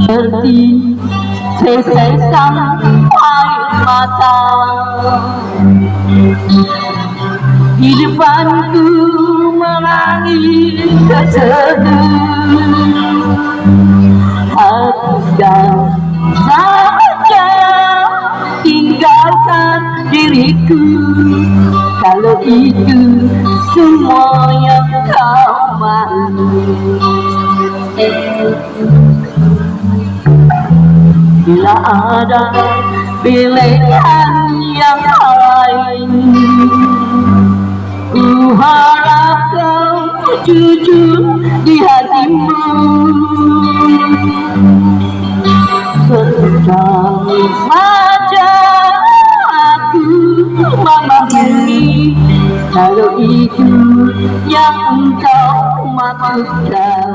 seperti sesesan air mata di depanku menangis terseduh. Hapuskan saja, tinggalkan diriku, kalau itu semua yang kau mau. Bila ada pilihan yang lain, ku harap kau jujur di hatimu. Sekali saja aku memahami, kalau itu yang engkau maksudkan.